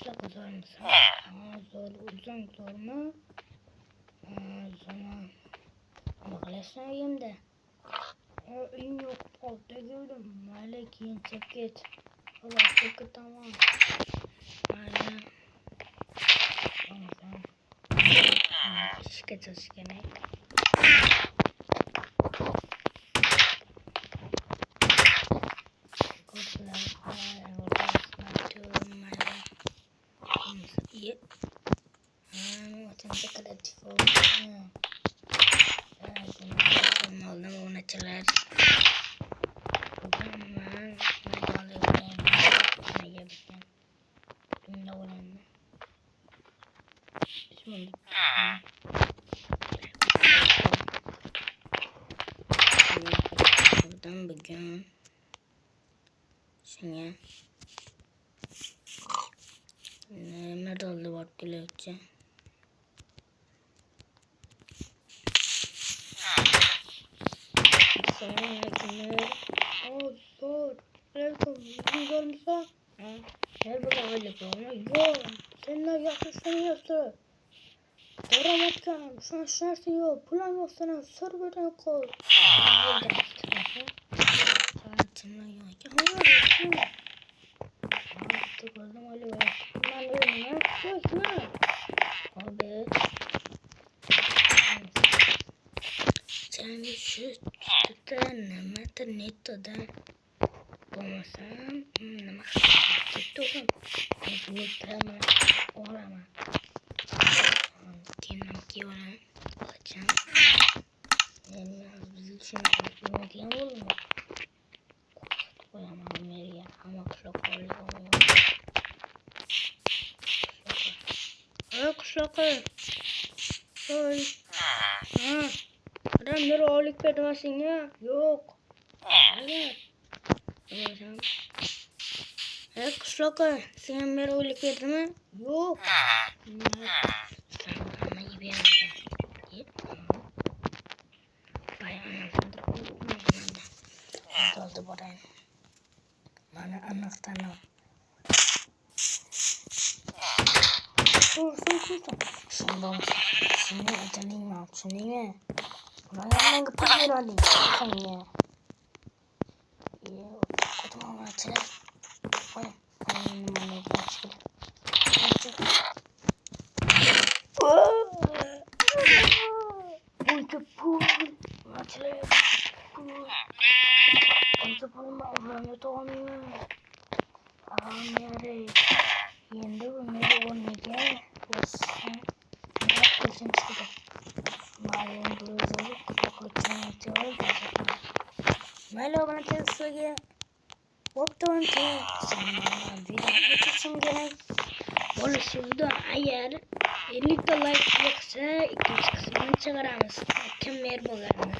Kışlak zor mu? Zor, uzun zor mu? Zaman. Baklaşmayayım da. İn yok. Altta gördüm. Malek yiyin çeket. Ulaştık tamam. Hala. Tamam. Şirket gene. Kursular. İyi. Watan dekoratif oldu. Aldım onu açılar. Buradan ben alıyorum. Ne yapacağım? Ne olanı? Şimdi. Buradan bugün. Şimdi. Nerede oldu vaktiyle açacağım? Zor. Güzel misin? Gel bakalım öyle yok. Seninle yaklaşamıyorsun. Doğramazsan şu şansın yok. Plan yok sana. Serverden koy. Saatimle yok. Artık oldum öyle böyle. Plan öyle mi? Yok ne? Abi. Sen şu tutanamadı netoda. Olmasam nama tutuyorum. Bunu drama orama. Kendim olan olacağım. Biz için bilmediğim olur mu? Koyamam ya ama kuşak oluyor. Kuşak. Oy. Adamları ağırlık vermezsin ya. Yok. Evet. Kuşak. Sen beri ağırlık verdin mi? Yok. Sen bana gibi yanında. Bayağı anlatıldı. Ne oldu buraya? Bana anlatsana. Dur. Şimdi ajanayım abi. Şimdi mi? Buraya ben kapatır alayım. Sen ya. Tamam açalım. Hadi. Bana açalım. Ucapul. Açalım. Ucapul mı? Ulanı doğmuyor. Ağamyarı. Yende umuru olmayacak. Olsun. Yapacağım size. Malum bluzu. Koçan atıyor. Merhaba bana çalışıyor. Waktu itu sama video itu gene oluşurdu. Eğer 50 like yoksa ikinci kısmını çıkaramaz. Kemer boğarına.